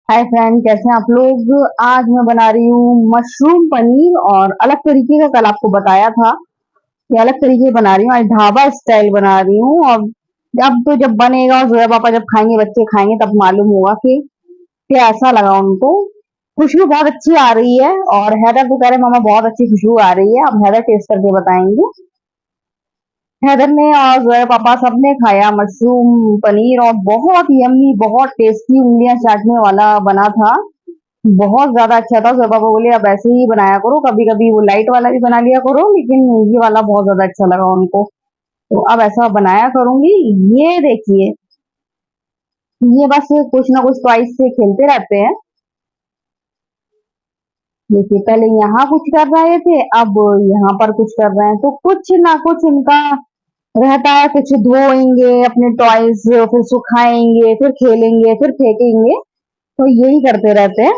Hi friend, कैसे हैं आप लोग। आज मैं बना रही हूँ मशरूम पनीर और अलग तरीके का। कल आपको बताया था कि अलग तरीके बना रही हूँ। आज ढाबा स्टाइल बना रही हूँ। और अब तो जब बनेगा और जोया पापा जब खाएंगे, बच्चे खाएंगे, तब मालूम होगा कि कैसा लगा उनको। खुशबू बहुत अच्छी आ रही है और हैदर तो कह रहे मामा बहुत अच्छी खुशबू आ रही है। अब हैदर टेस्ट करके बताएंगे। हैदर ने और जोया पापा सबने खाया मशरूम पनीर और बहुत यम्मी, बहुत टेस्टी, उंगलियां चाटने वाला बना था। बहुत ज्यादा अच्छा था। जोया पापा बोले अब ऐसे ही बनाया करो, कभी कभी वो लाइट वाला भी बना लिया करो, लेकिन ये वाला बहुत ज्यादा अच्छा लगा उनको, तो अब ऐसा बनाया करूंगी। ये देखिए, ये बस कुछ ना कुछ टॉइस से खेलते रहते हैं। देखिए, पहले यहाँ कुछ कर रहे थे, अब यहाँ पर कुछ कर रहे हैं, तो कुछ ना कुछ इनका रहता है। कुछ धोएंगे अपने टॉयज, फिर सुखाएंगे, फिर खेलेंगे, फिर फेंकेंगे, तो यही करते रहते हैं।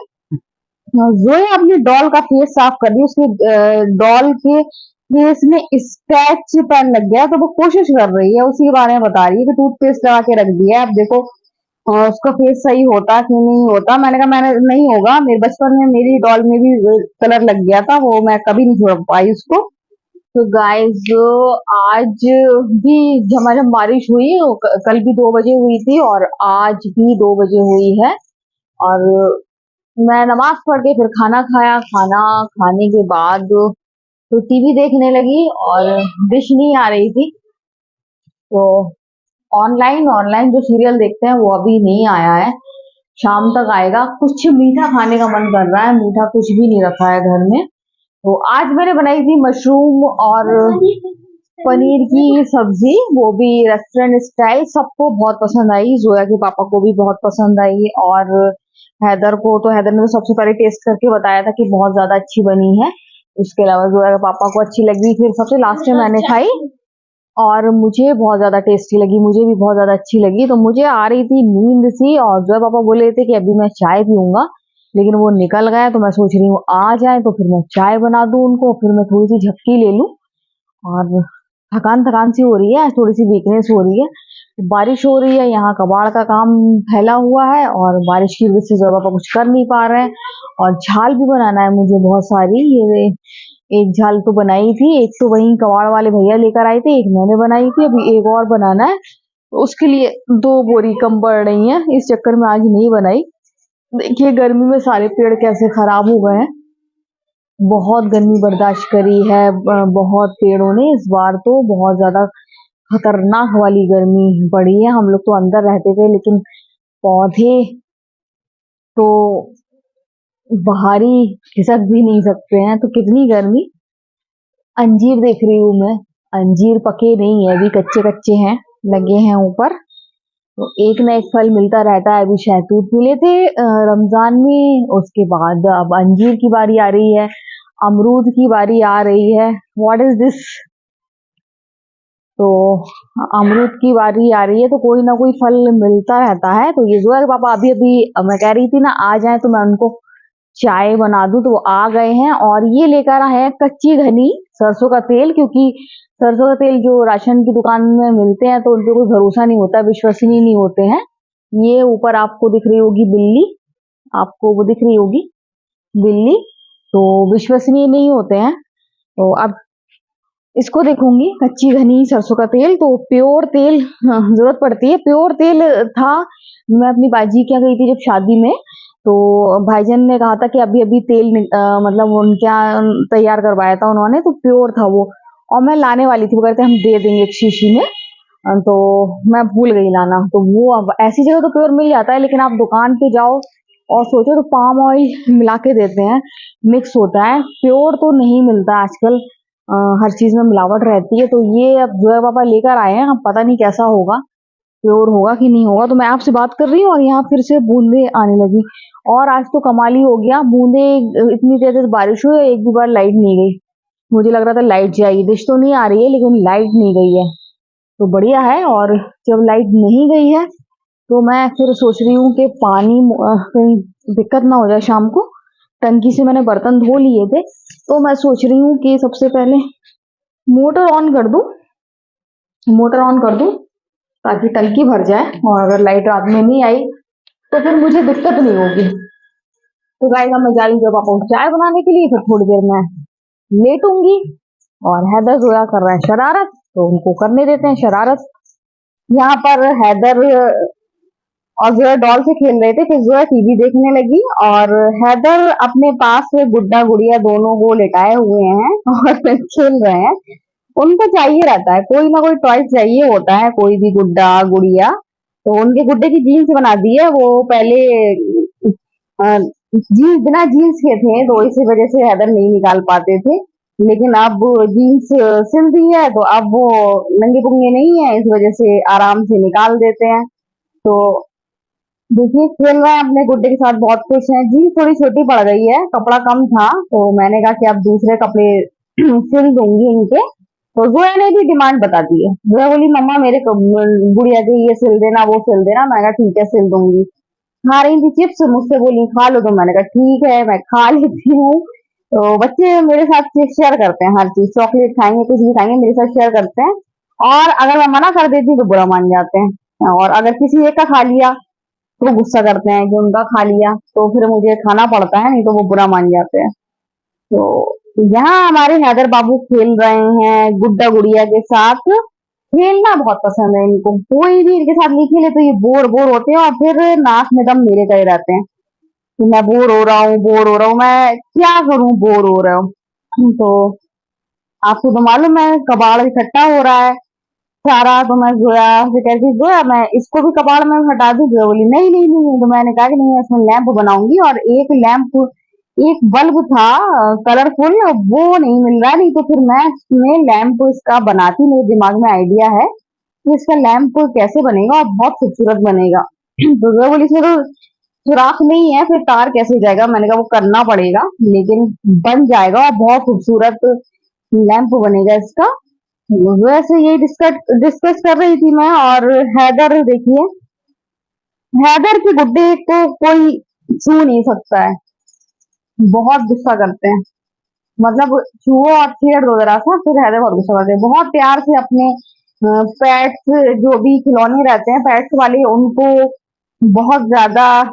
जोया अपनी डॉल का फेस साफ कर रही है। उसके डॉल के फेस में स्क्रैच पैन लग गया, तो वो कोशिश कर रही है, उसी के बारे में बता रही है कि टूथपेस्ट लगा के रख दिया है, अब देखो उसका फेस सही होता कि नहीं होता। मैंने कहा मैंने नहीं होगा, मेरे बचपन में मेरी डॉल में भी कलर लग गया था, वो मैं कभी नहीं छोड़ पाई उसको। तो गाइस, आज भी झमाझम बारिश हुई। कल भी 2 बजे हुई थी और आज भी 2 बजे हुई है। और मैं नमाज पढ़ के फिर खाना खाया। खाना खाने के बाद तो टीवी देखने लगी और डिश नहीं आ रही थी, तो ऑनलाइन ऑनलाइन जो सीरियल देखते हैं वो अभी नहीं आया है, शाम तक आएगा। कुछ मीठा खाने का मन कर रहा है, मीठा कुछ भी नहीं रखा है घर में। तो आज मैंने बनाई थी मशरूम और पनीर की सब्जी, वो भी रेस्टोरेंट स्टाइल। सबको बहुत पसंद आई, जोया के पापा को भी बहुत पसंद आई और हैदर को, तो हैदर ने तो सबसे पहले टेस्ट करके बताया था कि बहुत ज्यादा अच्छी बनी है। उसके अलावा जोया के पापा को अच्छी लगी, फिर सबसे लास्ट में मैंने खाई और मुझे बहुत ज्यादा टेस्टी लगी, मुझे भी बहुत ज्यादा अच्छी लगी। तो मुझे आ रही थी नींद सी और जोया पापा बोले थे कि अभी मैं चाय पीऊंगा, लेकिन वो निकल गया। तो मैं सोच रही हूँ आ जाए तो फिर मैं चाय बना दूं उनको, फिर मैं थोड़ी सी झपकी ले लूं। और थकान थकान सी हो रही है, थोड़ी सी वीकनेस हो रही है। बारिश हो रही है, यहाँ कबाड़ का काम फैला हुआ है और बारिश की वजह से जोया पापा कुछ कर नहीं पा रहे हैं। और झाल भी बनाना है मुझे बहुत सारी। ये एक झाल तो बनाई थी, एक तो वहीं कबाड़ वाले भैया लेकर आए थे, एक मैंने बनाई थी, अभी एक और बनाना है। तो उसके लिए 2 बोरी कम पड़ रही हैं, इस चक्कर में आज नहीं बनाई। देखिए गर्मी में सारे पेड़ कैसे खराब हो गए हैं। बहुत गर्मी बर्दाश्त करी है बहुत पेड़ों ने इस बार, तो बहुत ज्यादा खतरनाक वाली गर्मी पड़ी है। हम लोग तो अंदर रहते थे, लेकिन पौधे तो बाहर ही खिसक भी नहीं सकते हैं, तो कितनी गर्मी। अंजीर देख रही हूँ मैं, अंजीर पके नहीं है, अभी कच्चे कच्चे हैं, लगे हैं ऊपर। तो एक ना एक फल मिलता रहता है। अभी शहतूत मिले थे रमजान में, उसके बाद अब अंजीर की बारी आ रही है, अमरूद की बारी आ रही है। What is this. तो अमरूद की बारी आ रही है, तो कोई ना कोई फल मिलता रहता है। तो ये जोया के पापा अभी अभी, मैं कह रही थी ना आ जाए तो मैं उनको चाय बना दूं, तो वो आ गए हैं। और ये लेकर आए हैं कच्ची घनी सरसों का तेल, क्योंकि सरसों का तेल जो राशन की दुकान में मिलते हैं तो उन पे कोई भरोसा नहीं होता, विश्वसनीय नहीं होते हैं। ये ऊपर आपको दिख रही होगी बिल्ली, आपको वो दिख रही होगी बिल्ली, तो विश्वसनीय नहीं होते हैं। तो अब इसको देखूंगी, कच्ची घनी सरसों का तेल, तो प्योर तेल जरूरत पड़ती है। प्योर तेल था। मैं अपनी बाजी क्या गई थी जब शादी में, तो भाईजान ने कहा था कि अभी अभी तेल मतलब उनके यहाँ तैयार करवाया था उन्होंने, तो प्योर था वो। और मैं लाने वाली थी, वो कहते हम दे देंगे एक शीशी में, तो मैं भूल गई लाना। तो वो अब ऐसी जगह तो प्योर मिल जाता है, लेकिन आप दुकान पे जाओ और सोचो तो पाम ऑयल मिला के देते हैं, मिक्स होता है, प्योर तो नहीं मिलता आजकल। हर चीज में मिलावट रहती है। तो ये अब जोया पापा लेकर आए हैं, अब पता नहीं कैसा होगा, प्योर होगा कि नहीं होगा। तो मैं आपसे बात कर रही हूँ और यहाँ फिर से बूंदे आने लगी। और आज तो कमाल ही हो गया, बूंदे इतनी तेज बारिश हुई, एक भी बार लाइट नहीं गई। मुझे लग रहा था लाइट जाएगी, डिश तो नहीं आ रही है लेकिन लाइट नहीं गई है, तो बढ़िया है। और जब लाइट नहीं गई है तो मैं फिर सोच रही हूँ कि पानी कहीं दिक्कत ना हो जाए शाम को। टंकी से मैंने बर्तन धो लिए थे, तो मैं सोच रही हूँ कि सबसे पहले मोटर ऑन कर दूं, मोटर ऑन कर दूं ताकि टंकी भर जाए। और अगर लाइट रात में नहीं आई तो फिर मुझे दिक्कत नहीं होगी। तो गाइस अब मैं जा रही हूँ पापा को चाय बनाने के लिए, फिर थोड़ी देर में लेटूंगी। और हैदर जोया कर रहा है शरारत, तो उनको करने देते हैं शरारत। यहाँ पर हैदर और जोया डॉल से खेल रहे थे, फिर जोया टीवी देखने लगी और हैदर अपने पास में गुड्डा गुड़िया दोनों को लेटाए हुए हैं और खेल रहे हैं। उनको चाहिए रहता है, कोई ना कोई टॉय चाहिए होता है, कोई भी गुड्डा गुड़िया। तो उनके गुड्डे की जीन्स बना दी है, वो पहले जीन्स बिना जीन्स के थे, तो इसी वजह से हैदर नहीं निकाल पाते थे। लेकिन अब जीन्स सिल दी है, तो अब वो नंगे पुंगे नहीं है, इस वजह से आराम से निकाल देते हैं। तो देखिए खेल रहे हैं अपने गुड्डे के साथ, बहुत खुश हैं। जीन्स थोड़ी छोटी पड़ गई है, कपड़ा कम था, तो मैंने कहा कि अब दूसरे कपड़े सिल दूंगी इनके। तो जोया ने भी डिमांड बता दी है। जोया बोली मम्मा मेरे गुड़िया के ये सिल देना, वो सिल देना। मैं कहा ठीक है सिल दूंगी। खा रही थी चिप्स, मुझसे बोली खा लो, तो मैंने कहा ठीक है मैं खा लेती हूँ। तो बच्चे मेरे साथ शेयर करते हैं हर चीज, चॉकलेट खाएंगे कुछ भी खाएंगे मेरे साथ शेयर करते हैं। और अगर मैं मना कर देती हूँ तो बुरा मान जाते हैं, और अगर किसी एक का खा लिया तो गुस्सा करते हैं कि उनका खा लिया, तो फिर मुझे खाना पड़ता है, नहीं तो वो बुरा मान जाते हैं। तो यहाँ हमारे हैदर बाबू खेल रहे हैं गुड्डा गुड़िया के साथ। खेलना बहुत पसंद है इनको, कोई भी इनके साथ नहीं खेले तो ये बोर बोर होते हैं और फिर नाक में दम मेरे गए रहते हैं कि मैं बोर हो रहा हूँ, बोर हो रहा हूँ, मैं क्या करूँ, बोर हो रहा हूँ। तो आपको तो मालूम है कबाड़ इकट्ठा हो रहा है सारा, तो मैं जोया से कहती थी जोया मैं इसको भी कबाड़ में हटा दूं। जोया बोली नहीं नहीं नहीं, तो मैंने कहा कि नहीं मैं इसमें लैंप बनाऊंगी। और एक लैंप, एक बल्ब था कलरफुल, वो नहीं मिल रहा, नहीं तो फिर मैं इसमें लैंप इसका बनाती। मेरे दिमाग में आइडिया है कि इसका लैंप कैसे बनेगा और बहुत खूबसूरत बनेगा। तो जोया बोली इसमें तो सुराख नहीं है, फिर तार कैसे जाएगा। मैंने कहा वो करना पड़ेगा, लेकिन बन जाएगा और बहुत खूबसूरत लैंप बनेगा इसका। वैसे यही डिस्कस डिस्कस कर रही थी मैं। और हैदर देखिए, हैदर के गुड्डे को कोई छू नहीं सकता है, बहुत गुस्सा करते हैं। मतलब छुओ और छेड़ दो जरा सा, फिर हैदर बहुत गुस्सा करते हैं। बहुत प्यार से अपने पेट्स, जो भी खिलौने रहते हैं पेट्स वाले, उनको बहुत ज्यादा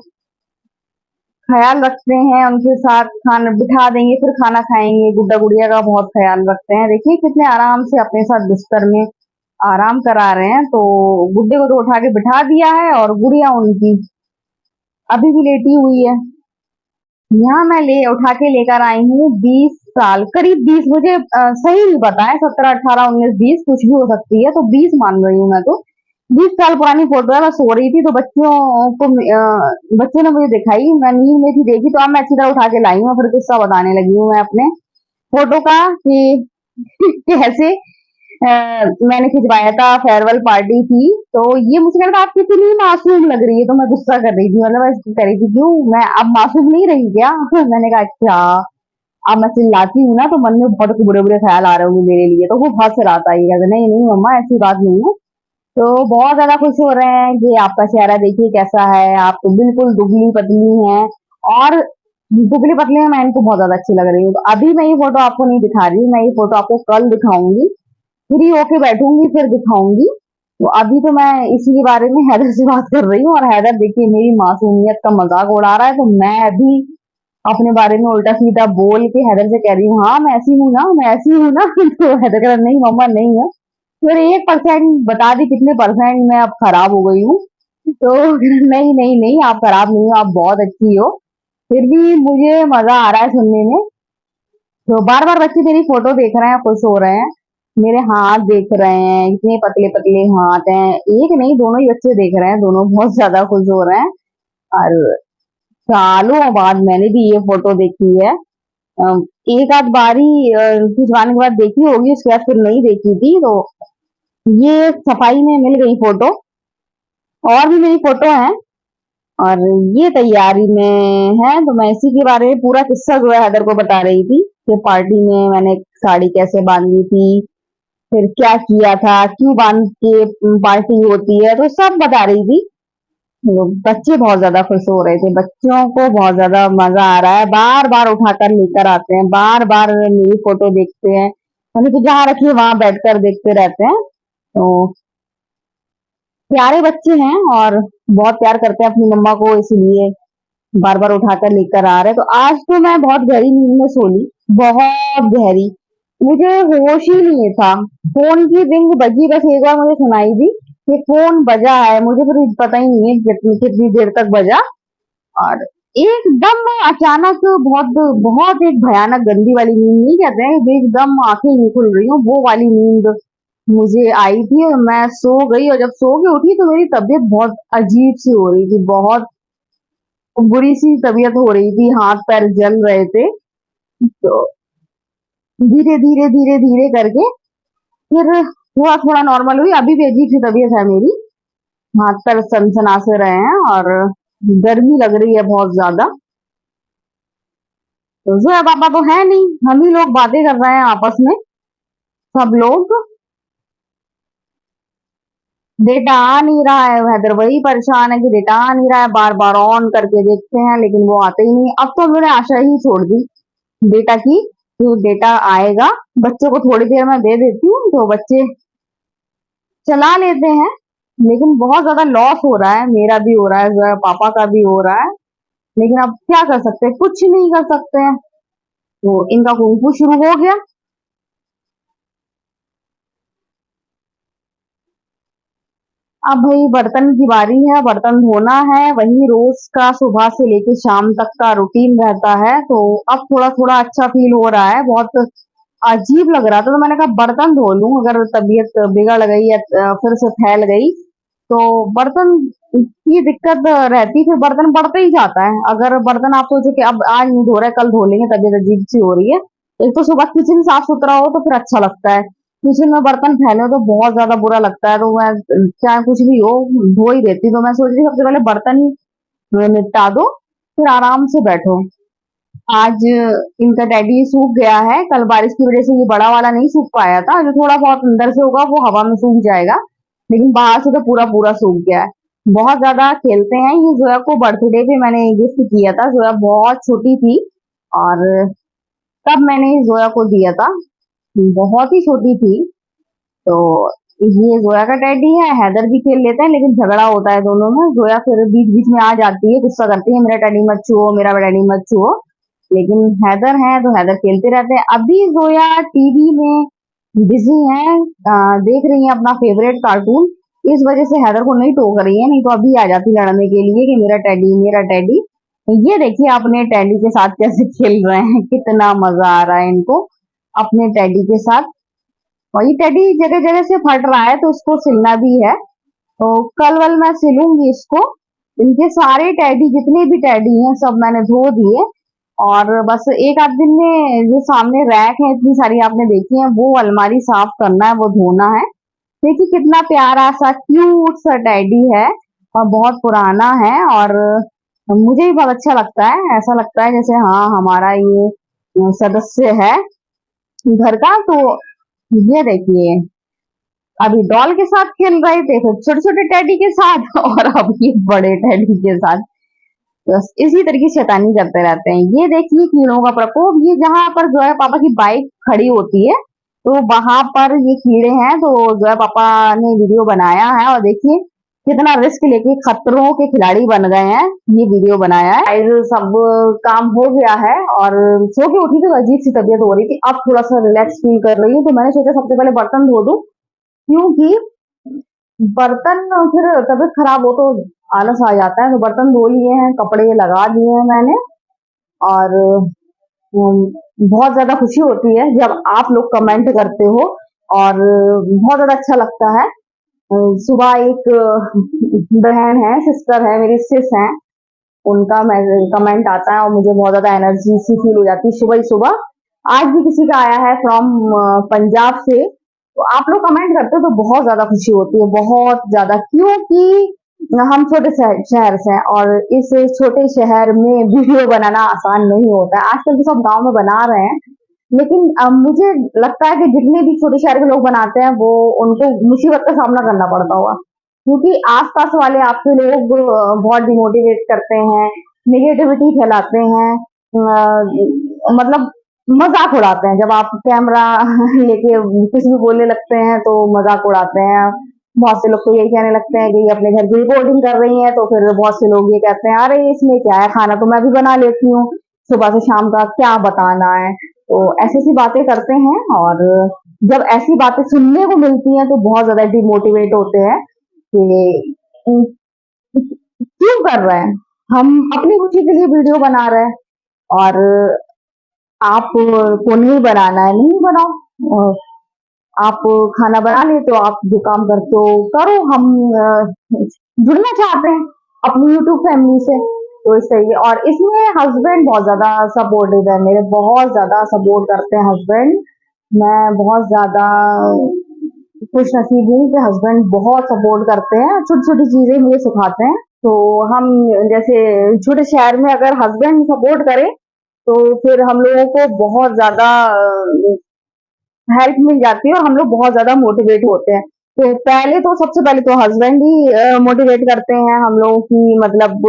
ख्याल रखते हैं। उनके साथ खाना बिठा देंगे, फिर खाना खाएंगे। गुड्डा गुड़िया का बहुत ख्याल रखते हैं। देखिए कितने आराम से अपने साथ बिस्तर में आराम करा रहे हैं। तो गुड्डे को तो उठा के बिठा दिया है और गुड़िया उनकी अभी भी लेटी हुई है। यहाँ मैं ले उठा के लेकर आई हूँ 20 साल, करीब 20, मुझे सही नहीं पता है, 17 18 19 20 कुछ भी हो सकती है, तो 20 मान रही हूँ मैं। तो 20 साल पुरानी फोटो है। मैं सो रही थी तो बच्चों ने मुझे दिखाई, मैं नींद में थी देखी, तो अब मैं अच्छी तरह उठा के लाई हूँ। फिर किस्सा बताने लगी हूँ मैं अपने फोटो का कि कैसे मैंने खिंचवाया था, फेयरवेल पार्टी थी। तो ये मुझसे कह रहा था आप कितनी मासूम लग रही है, तो मैं गुस्सा कर रही थी, मतलब मैं कह रही थी क्यों मैं अब मासूम नहीं रही क्या। मैंने कहा अच्छा, अब मैं चिल्लाती हूँ ना तो मन में बहुत बुरे बुरे ख्याल आ रहे होंगे मेरे लिए। तो वो बहुत सराहता है, ये कहते नहीं नहीं मम्मा ऐसी बात नहीं है। तो बहुत ज्यादा खुश हो रहे हैं कि आपका चेहरा देखिए कैसा है, आप तो बिल्कुल दुबली पतली हैं। और दुबली पतली में मैं इनको बहुत ज्यादा अच्छी लग रही हूँ। तो अभी मैं ये फोटो आपको नहीं दिखा रही हूँ, मैं ये फोटो आपको कल दिखाऊंगी, फ्री होके बैठूंगी फिर दिखाऊंगी। तो अभी तो मैं इसी के बारे में हैदर से बात कर रही हूँ। और हैदर देखिए मेरी मासूमियत का मजाक उड़ा रहा है, तो मैं अभी अपने बारे में उल्टा सीधा बोल के हैदर से कह रही हूँ हाँ मैं ऐसी हूँ ना, मैं ऐसी हूँ ना। तो हैदर कह रहा नहीं मम्मा नहीं है। फिर 1% बता दी कितने परसेंट मैं अब खराब हो गई हूँ। तो नहीं नहीं नहीं, आप खराब नहीं हो, आप बहुत अच्छी हो। फिर भी मुझे मजा आ रहा है सुनने में। तो बार बार बच्चे मेरी फोटो देख रहे हैं, खुश हो रहे हैं। मेरे हाथ देख रहे हैं, इतने पतले पतले हाथ हैं। एक नहीं, दोनों ही बच्चे देख रहे हैं, दोनों बहुत ज्यादा खुश हो रहे हैं। और सालों बाद मैंने भी ये फोटो देखी है। एक आध बारी खिंचवाने के बाद देखी होगी, उसके बाद फिर नहीं देखी थी। तो ये सफाई में मिल गई फोटो। और भी मेरी फोटो है, और ये तैयारी में है। तो मैं इसी के बारे में पूरा किस्सा जो है हैदर को बता रही थी कि पार्टी में मैंने साड़ी कैसे बांधी थी, फिर क्या किया था, क्यों बांध के पार्टी होती है, तो सब बता रही थी। तो बच्चे बहुत ज्यादा खुश हो रहे थे, बच्चों को बहुत ज्यादा मजा आ रहा है, बार बार उठाकर लेकर आते हैं, बार बार मेरी फोटो देखते हैं। मैंने तो जहाँ रखी है वहां बैठकर देखते रहते हैं। तो प्यारे बच्चे हैं। और बहुत प्यार करते हैं अपनी मम्मा को, इसलिए बार बार उठाकर लेकर आ रहे हैं। तो आज तो मैं बहुत गहरी नींद में सो ली, बहुत गहरी। मुझे होश ही नहीं था। फोन की रिंग बजी, बस एक बार मुझे सुनाई दी कि फोन बजा है, मुझे फिर पता ही नहीं है कितनी कितनी देर तक बजा। और एकदम अचानक बहुत बहुत एक भयानक गंदी वाली नींद नहीं कहते हैं, एकदम आंखें नहीं खुल रही हूँ, वो वाली नींद मुझे आई थी। और मैं सो गई, और जब सो के उठी तो मेरी तबीयत बहुत अजीब सी हो रही थी, बहुत बुरी सी तबीयत हो रही थी, हाथ पैर जल रहे थे। तो धीरे धीरे धीरे धीरे करके फिर थोड़ा थोड़ा नॉर्मल हुई। अभी भी अजीब सी तबीयत है मेरी, हाथ पैर सनसना से रहे हैं, और गर्मी लग रही है बहुत ज्यादा। तो जोया पापा तो है नहीं, हम ही लोग बातें कर रहे हैं आपस में, सब लोग। डेटा आ नहीं रहा है, हैदर वही परेशान है कि डेटा आ नहीं रहा है, बार बार ऑन करके देखते हैं लेकिन वो आते ही नहीं। अब तो हमने आशा ही छोड़ दी डेटा की, तो डेटा आएगा। बच्चों को थोड़ी देर में दे देती हूँ तो बच्चे चला लेते हैं, लेकिन बहुत ज्यादा लॉस हो रहा है, मेरा भी हो रहा है, जोया पापा का भी हो रहा है। लेकिन अब क्या कर सकते हैं, कुछ नहीं कर सकते हैं। तो इनका कुंग शुरू हो गया। अब भाई बर्तन की बारी है, बर्तन धोना है, वही रोज का सुबह से लेके शाम तक का रूटीन रहता है। तो अब थोड़ा थोड़ा अच्छा फील हो रहा है, बहुत अजीब लग रहा था, तो मैंने कहा बर्तन धो लूं, अगर तबीयत बिगड़ गई या फिर से फैल गई तो बर्तन की दिक्कत रहती, फिर बर्तन बढ़ते ही जाता है। अगर बर्तन आप सोचो कि अब आज नहीं धो रहे कल धो लेंगे, तबीयत अजीब सी हो रही है। एक तो सुबह किचन साफ सुथरा हो तो फिर अच्छा लगता है, किचन में बर्तन फैले हो तो बहुत ज्यादा बुरा लगता है। तो मैं चाहे कुछ भी हो धो ही देती, तो मैं सोच रही सबसे पहले बर्तन ही निपटा दो, फिर आराम से बैठो। आज इनका डैडी सूख गया है, कल बारिश की वजह से ये बड़ा वाला नहीं सूख पाया था, जो थोड़ा बहुत अंदर से होगा वो हवा में सूख जाएगा, लेकिन बाहर से तो पूरा पूरा सूख गया है। बहुत ज्यादा खेलते हैं। ये जोया को बर्थडे पे मैंने गिफ्ट किया था, जोया बहुत छोटी थी, और तब मैंने जोया को दिया था, बहुत ही छोटी थी। तो ये जोया का टेडी है, हैदर भी खेल लेते हैं, लेकिन झगड़ा होता है दोनों में। जोया फिर बीच बीच में आ जाती है, गुस्सा करती है, मेरा टेडी मत छुओ, मेरा टेडी मत छुओ। लेकिन हैदर है तो हैदर खेलते रहते हैं। अभी जोया टीवी में बिजी है, देख रही है अपना फेवरेट कार्टून, इस वजह से हैदर को नहीं टोक रही है, नहीं तो अभी आ जाती लड़ने के लिए कि मेरा टेडी मेरा टेडी। ये देखिए अपने टेडी के साथ कैसे खेल रहे हैं, कितना मजा आ रहा है इनको अपने टेडी के साथ। और ये टेडी जगह जगह से फट रहा है तो उसको सिलना भी है, तो कल वल मैं सिलूंगी इसको। इनके सारे टेडी, जितने भी टेडी हैं सब मैंने धो दिए, और बस एक आध दिन में जो सामने रैक है इतनी सारी आपने देखी है, वो अलमारी साफ करना है, वो धोना है। देखिए कितना प्यारा सा क्यूट सा टेडी है, और बहुत पुराना है, और मुझे भी बहुत अच्छा लगता है। ऐसा लगता है जैसे हाँ हमारा ये सदस्य है घर का। तो ये देखिए, अभी डॉल के साथ खेल रहे थे, फिर छोटे छोटे टेडी के साथ और अब ये बड़े टेडी के साथ, बस इसी तरीके से शैतानी करते रहते हैं। ये देखिए कीड़ों का प्रकोप, ये जहां पर जो है पापा की बाइक खड़ी होती है तो वहां पर ये कीड़े हैं। तो जो है पापा ने वीडियो बनाया है, और देखिए कितना रिस्क लेके खतरों के खिलाड़ी बन गए हैं, ये वीडियो बनाया है। सब काम हो गया है, और सो के उठी तो अजीब सी तबीयत हो रही थी, अब थोड़ा सा रिलैक्स फील कर रही हूँ। तो मैंने सोचा सबसे पहले बर्तन धो दूं, क्योंकि बर्तन फिर तबीयत खराब हो तो आलस आ जाता है। तो बर्तन धो लिए हैं, कपड़े लगा दिए हैं मैंने, और बहुत ज्यादा खुशी होती है जब आप लोग कमेंट करते हो, और बहुत ज्यादा अच्छा लगता है। सुबह एक बहन है, सिस्टर है मेरी, सिस है, उनका कमेंट आता है और मुझे बहुत ज्यादा एनर्जी सी फील हो जाती है सुबह ही सुबह। आज भी किसी का आया है फ्रॉम पंजाब से, तो आप लोग कमेंट करते हो तो बहुत ज्यादा खुशी होती है, बहुत ज्यादा, क्योंकि हम छोटे शहर से हैं, और इस छोटे शहर में वीडियो बनाना आसान नहीं होता है। आजकल तो सब गांव में बना रहे हैं, लेकिन मुझे लगता है कि जितने भी छोटे शहर के लोग बनाते हैं वो उनको मुसीबत का सामना करना पड़ता होगा, क्योंकि आसपास वाले आपके लोग बहुत डिमोटिवेट करते हैं, नेगेटिविटी फैलाते हैं, मतलब मजाक उड़ाते हैं। जब आप कैमरा लेके कुछ भी बोलने लगते हैं तो मजाक उड़ाते हैं, बहुत से लोग तो यही कहने लगते हैं कि ये अपने घर की रिपोर्टिंग कर रही हैं, तो फिर बहुत से लोग ये कहते हैं अरे इसमें क्या है, खाना तो मैं भी बना लेती हूँ, सुबह से शाम का क्या बताना है। तो ऐसी ऐसी बातें करते हैं, और जब ऐसी बातें सुनने को मिलती हैं तो बहुत ज्यादा डिमोटिवेट होते हैं कि क्यों कर रहे हैं, हम अपनी खुशी के लिए वीडियो बना रहे हैं, और आप को नहीं बनाना है नहीं बनाओ, और आप खाना बना लेते हो, आप जो काम करते हो करो, हम जुड़ना चाहते हैं अपनी यूट्यूब फैमिली से, तो इस तरीके। और इसमें हस्बैंड बहुत ज्यादा सपोर्टिव है मेरे, बहुत ज्यादा सपोर्ट करते हैं हस्बैंड। मैं बहुत ज्यादा खुश नसीब हूँ कि हस्बैंड बहुत सपोर्ट करते हैं, छोटी छोटी चीजें मुझे सिखाते हैं। तो हम जैसे छोटे शहर में अगर हस्बैंड सपोर्ट करे तो फिर हम लोगों को बहुत ज्यादा हेल्प मिल जाती है, और हम लोग बहुत ज्यादा मोटिवेट होते हैं। तो पहले तो सबसे पहले तो हस्बैंड ही मोटिवेट करते हैं हम लोगों की, मतलब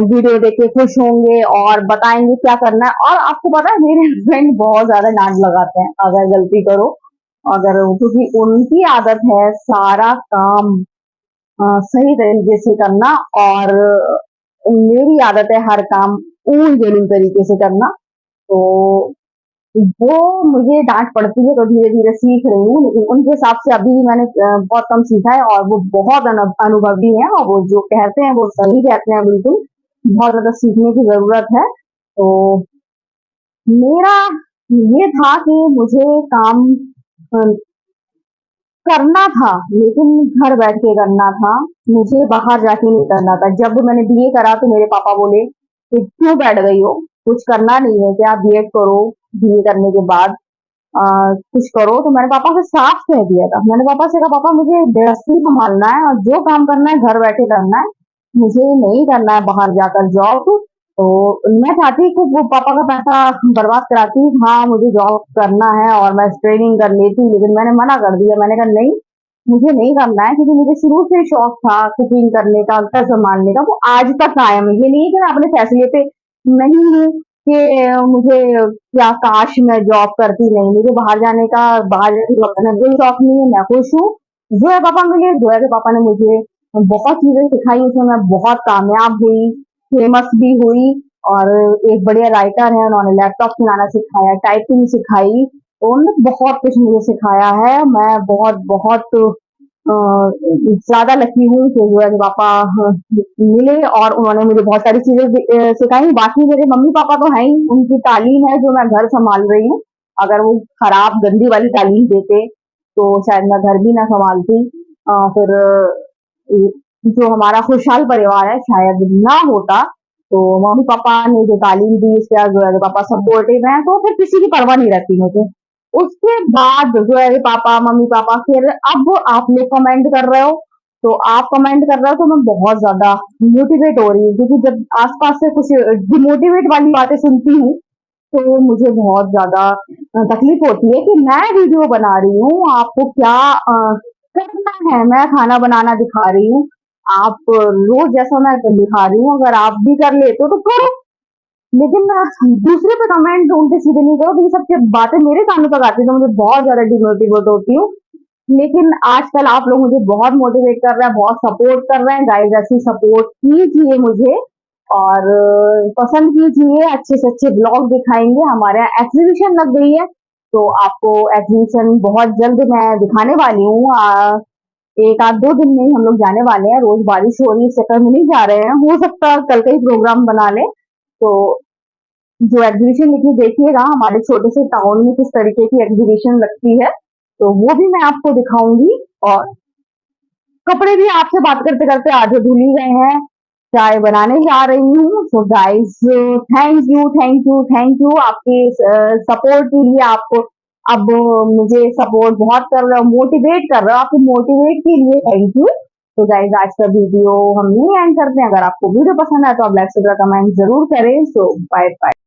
वीडियो देख के खुश होंगे और बताएंगे क्या करना है। और आपको पता है मेरे हस्बैंड बहुत ज्यादा डांट लगाते हैं अगर गलती करो, अगर, क्योंकि उनकी आदत है सारा काम सही तरीके से करना, और मेरी आदत है हर काम ऊल जलूल तरीके से करना। तो वो मुझे डांट पड़ती है तो धीरे धीरे सीख रही हूँ, लेकिन उनके हिसाब से अभी मैंने बहुत कम सीखा है, और वो बहुत अनुभवी है, और वो जो कहते हैं वो सही कहते हैं बिल्कुल। बहुत ज्यादा सीखने की जरूरत है। तो मेरा ये था कि मुझे काम करना था, लेकिन घर बैठ के करना था, मुझे बाहर जाके नहीं करना था। जब मैंने बीए करा तो मेरे पापा बोले कि क्यों बैठ गई हो, कुछ करना नहीं है क्या, बीएड करो, बीए करने के बाद कुछ करो। तो मैंने पापा से साफ कह दिया था, मैंने पापा से कहा पापा मुझे गृहस्थी संभालना है, और जो काम करना है घर बैठे करना है, मुझे नहीं करना है बाहर जाकर जॉब। तो मैं चाहती कि वो पापा का पैसा बर्बाद कराती, हाँ मुझे जॉब करना है और मैं ट्रेनिंग कर लेती, लेकिन मैंने मना कर दिया। मैंने कहा नहीं, मुझे नहीं करना है, क्योंकि मुझे शुरू से शौक था कुकिंग करने का, घर संभालने का, वो आज तक कायम है। ये नहीं है कि मैं अपने फैसले पे नहीं हूँ कि मुझे क्या काश मैं जॉब करती, नहीं, मुझे बाहर जाने का, बाहर जाके जॉब करने का कोई शौक नहीं है, मैं खुश हूँ। जोया पापा मिले, जोया के पापा ने मुझे बहुत चीजें सिखाई, उसमें मैं बहुत कामयाब हुई, फेमस भी हुई, और एक बढ़िया राइटर है, उन्होंने लैपटॉप चलाना सिखाया, टाइपिंग सिखाई, उन्होंने बहुत कुछ मुझे सिखाया है। मैं बहुत बहुत ज्यादा लकी हूँ कि जो है कि पापा मिले और उन्होंने मुझे बहुत सारी चीजें सिखाई। बाकी मेरे मम्मी पापा तो हैं ही, उनकी तालीम है जो मैं घर संभाल रही हूँ। अगर वो खराब गंदी वाली तालीम देते तो शायद मैं घर भी ना संभालती। फिर जो हमारा खुशहाल परिवार है शायद ना होता। तो मम्मी पापा ने जो तालीम दी, इसके बाद जो है पापा सपोर्टिव हैं, तो फिर किसी की परवाह नहीं रहती मुझे। उसके बाद जो है पापा मम्मी पापा, फिर अब आप लोग कमेंट कर रहे हो, तो आप कमेंट कर रहे हो तो मैं बहुत ज्यादा मोटिवेट हो रही हूँ, क्योंकि जब आसपास से कुछ डिमोटिवेट वाली बातें सुनती हूँ तो मुझे बहुत ज्यादा तकलीफ होती है कि मैं वीडियो बना रही हूँ, आपको क्या करना है, मैं खाना बनाना दिखा रही हूँ, आप रोज जैसा मैं दिखा रही हूँ, अगर आप भी कर लेते हो तो करो, लेकिन दूसरे पे कमेंट उल्टे सीधे नहीं करो। तो ये सब बातें मेरे कानों तक आती है तो मुझे बहुत ज्यादा डिमोटिवेट होती हूँ। लेकिन आजकल आप लोग मुझे बहुत मोटिवेट कर रहे हैं, बहुत सपोर्ट कर रहे हैं। गाइस ऐसी सपोर्ट कीजिए मुझे, और पसंद कीजिए, अच्छे से अच्छे ब्लॉग दिखाएंगे। हमारे यहाँ एग्जीबिशन लग गई है, तो आपको एग्जीबिशन बहुत जल्द मैं दिखाने वाली हूँ। एक आध दो दिन में ही हम लोग जाने वाले हैं, रोज बारिश हो रही है इस चक्कर में नहीं जा रहे हैं, हो सकता है कल का ही प्रोग्राम बना ले। तो जो एग्जीबिशन लिखी देखिएगा हमारे छोटे से टाउन में किस तरीके की एग्जीबिशन लगती है, तो वो भी मैं आपको दिखाऊंगी। और कपड़े भी आपसे बात करते करते आधे धुल ही गए हैं, चाय बनाने जा रही हूँ। So guys thank you thank you thank you आपके सपोर्ट के लिए। आपको अब मुझे सपोर्ट बहुत कर रहे हो, मोटिवेट कर रहे हो, आपके मोटिवेट के लिए थैंक यू। तो गाइस आज का वीडियो हम यही एंड करते हैं। अगर आपको वीडियो पसंद आए तो आप लाइक शेयर कमेंट जरूर करें। सो बाय बाय।